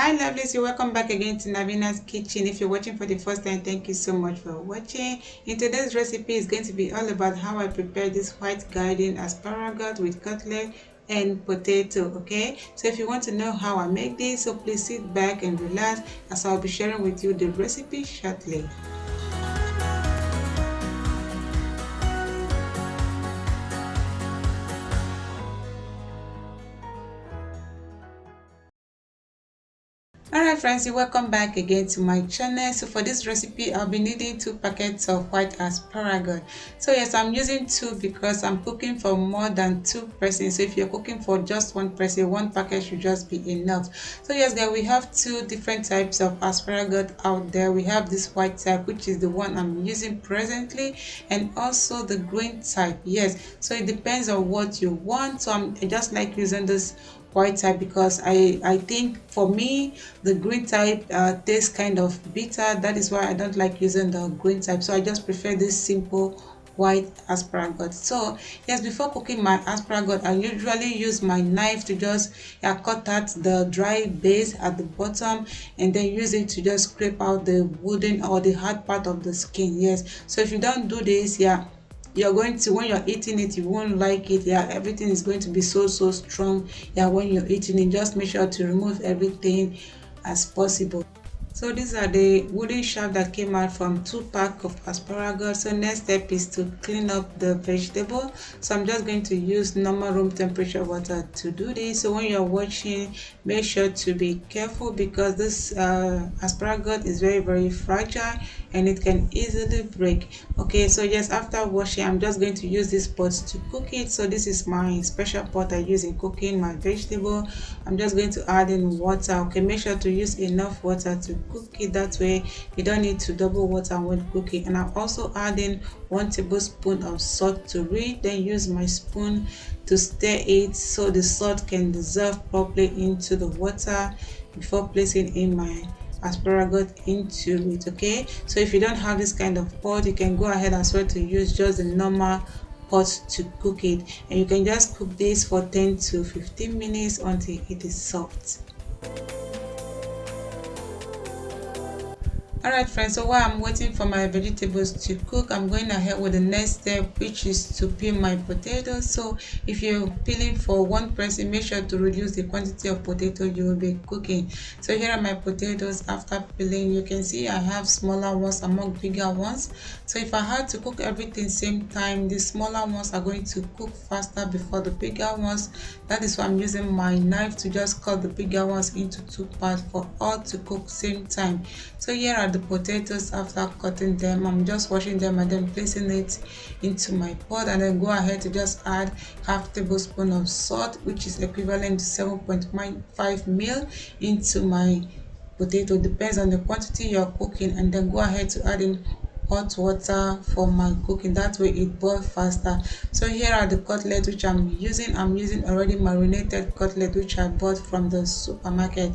Hi lovelies, you're welcome back again to Navina's kitchen. If you're watching for the first time, thank you so much for watching. In today's recipe is going to be all about how I prepare this white garden asparagus with cutlet and potato. Okay, so if you want to know how I make this, so please sit back and relax as I'll be sharing with you the recipe shortly. Alright friends, you're welcome back again to my channel. So for this recipe, I'll be needing 2 packets of white asparagus. So yes, I'm using 2 because I'm cooking for more than 2 persons. So if you're cooking for just 1 person, 1 packet should just be enough. So yes guys, we have 2 different types of asparagus out there. We have this white type, which is the one I'm using presently, and also the green type. Yes, so it depends on what you want. So I just like using this white type because I think for me the green type tastes kind of bitter. That is why I don't like using the green type, so I just prefer this simple white asparagus. So yes, before cooking my asparagus, I usually use my knife to just cut out the dry base at the bottom and then use it to just scrape out the wooden or the hard part of the skin. Yes, so if you don't do this, you're going to, when you're eating it, you won't like it. Everything is going to be so strong. When you're eating it, just make sure to remove everything as possible. So these are the wooden shaft that came out from 2 pack of asparagus. So next step is to clean up the vegetable. So I'm just going to use normal room temperature water to do this. So when you're washing, make sure to be careful because this asparagus is very fragile and it can easily break. Okay, so just after washing, I'm just going to use this pot to cook it. So this is my special pot I use in cooking my vegetable. I'm just going to add in water. Okay, make sure to use enough water to cook it. That way you don't need to double water when cooking. And I'm also adding 1 tablespoon of salt to it. Then use my spoon to stir it so the salt can dissolve properly into the water before placing in my asparagus into it. Okay, so if you don't have this kind of pot, you can go ahead as well to use just the normal pot to cook it, and you can just cook this for 10 to 15 minutes until it is soft. Alright friends, so while I'm waiting for my vegetables to cook, I'm going ahead with the next step, which is to peel my potatoes. So if you're peeling for 1 person, make sure to reduce the quantity of potato you will be cooking. So here are my potatoes after peeling. You can see I have smaller ones among bigger ones. So if I had to cook everything same time, the smaller ones are going to cook faster before the bigger ones. That is why I'm using my knife to just cut the bigger ones into 2 parts for all to cook same time. So here are the potatoes. After cutting them, I'm just washing them and then placing it into my pot, and then go ahead to just add half tablespoon of salt, which is equivalent to 7.5 ml into my potato. Depends on the quantity you're cooking, and then go ahead to add in hot water for my cooking. That way it boils faster. So here are the cutlets which I'm using already marinated cutlet which I bought from the supermarket.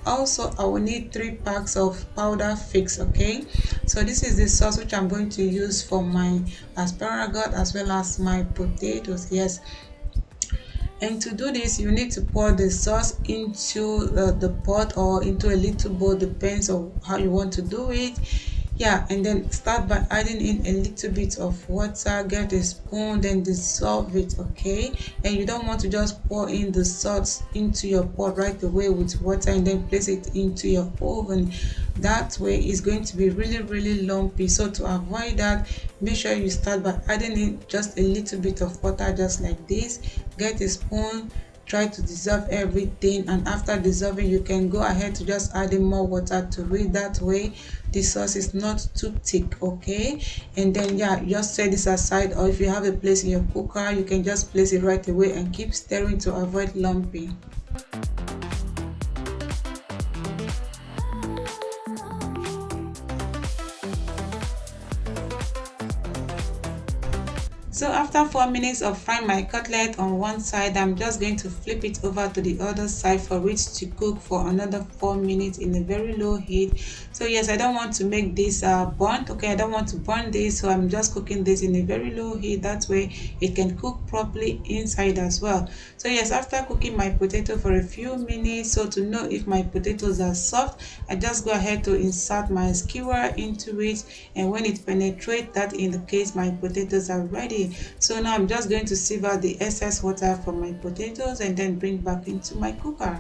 Also I will need 3 packs of powder fix. Okay, so this is the sauce which I'm going to use for my asparagus as well as my potatoes. Yes, and to do this you need to pour the sauce into the pot or into a little bowl, depends on how you want to do it. And then start by adding in a little bit of water, get a spoon, then dissolve it. Okay, and you don't want to just pour in the salt into your pot right away with water and then place it into your oven. That way it's going to be really lumpy. So to avoid that, make sure you start by adding in just a little bit of water, just like this. Get a spoon, try to dissolve everything, and after dissolving you can go ahead to just add in more water to it. That way the sauce is not too thick. Okay, and then just set this aside, or if you have a place in your cooker you can just place it right away and keep stirring to avoid lumping. So after 4 minutes of frying my cutlet on one side, I'm just going to flip it over to the other side for it to cook for another 4 minutes in a very low heat. So yes, I don't want to make this burnt. Okay, I don't want to burn this, so I'm just cooking this in a very low heat. That way it can cook properly inside as well. So yes, after cooking my potato for a few minutes, so to know if my potatoes are soft, I just go ahead to insert my skewer into it, and when it penetrates, that indicates my potatoes are ready. So now I'm just going to sieve out the excess water from my potatoes and then bring back into my cooker.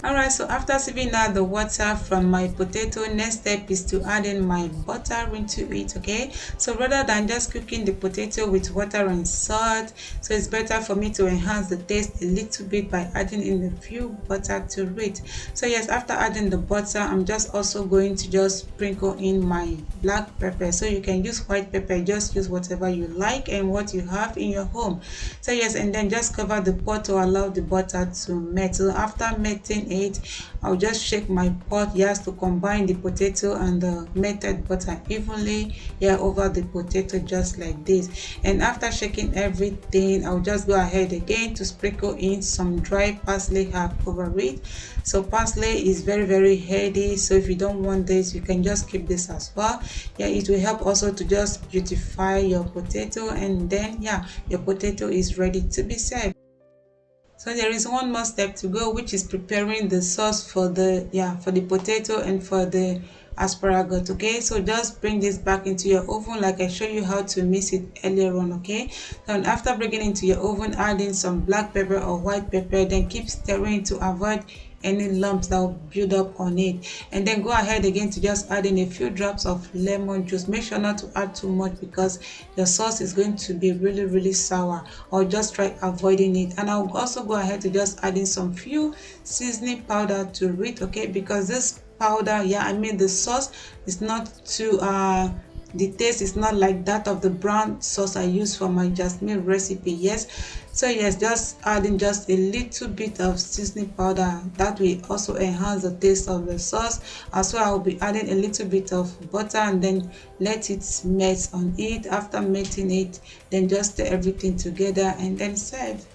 Alright, so after sieving out the water from my potato, next step is to add in my butter into it. Okay, so rather than just cooking the potato with water and salt, so it's better for me to enhance the taste a little bit by adding in a few butter to it. So yes, after adding the butter, I'm just also going to just sprinkle in my black pepper. So you can use white pepper, just use whatever you like and what you have in your home. So yes, and then just cover the pot to allow the butter to melt. So after melting it, I'll just shake my pot, yes, to combine the potato and the melted butter evenly over the potato, just like this. And after shaking everything, I'll just go ahead again to sprinkle in some dry parsley herb over it. So parsley is very healthy, so if you don't want this, you can just keep this as well. It will help also to just beautify your potato, and then your potato is ready to be served. So there is one more step to go, which is preparing the sauce for the potato and for the asparagus. Okay, so just bring this back into your oven like I showed you how to mix it earlier on. Okay, and after bringing it into your oven, add in some black pepper or white pepper, then keep stirring to avoid any lumps that will build up on it, and then go ahead again to just add in a few drops of lemon juice. Make sure not to add too much because the sauce is going to be really sour, or just try avoiding it. And I'll also go ahead to just add in some few seasoning powder to it. Okay, because this powder, the sauce is not too the taste is not like that of the brown sauce I use for my jasmine recipe. Yes, so yes, just adding just a little bit of seasoning powder, that will also enhance the taste of the sauce. As well, I'll be adding a little bit of butter and then let it melt on it. After melting it, then just stir everything together and then serve.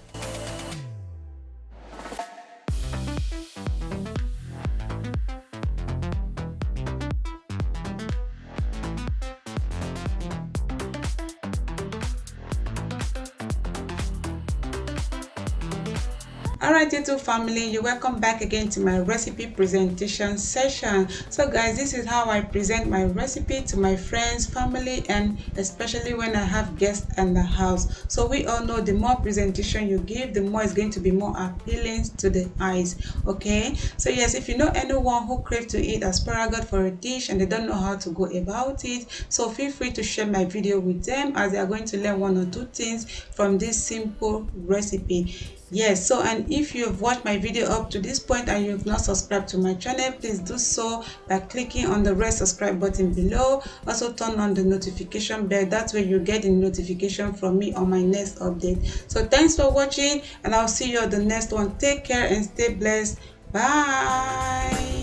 Alright, YouTube family, you're welcome back again to my recipe presentation session. So guys, this is how I present my recipe to my friends, family, and especially when I have guests in the house. So we all know the more presentation you give, the more it's going to be more appealing to the eyes. Okay, so yes, if you know anyone who craves to eat asparagus for a dish and they don't know how to go about it, so feel free to share my video with them, as they are going to learn one or two things from this simple recipe. Yes, so and if you've watched my video up to this point and you've not subscribed to my channel, please do so by clicking on the red subscribe button below. Also turn on the notification bell, that way you get a notification from me on my next update. So thanks for watching, and I'll see you on the next one. Take care and stay blessed. Bye.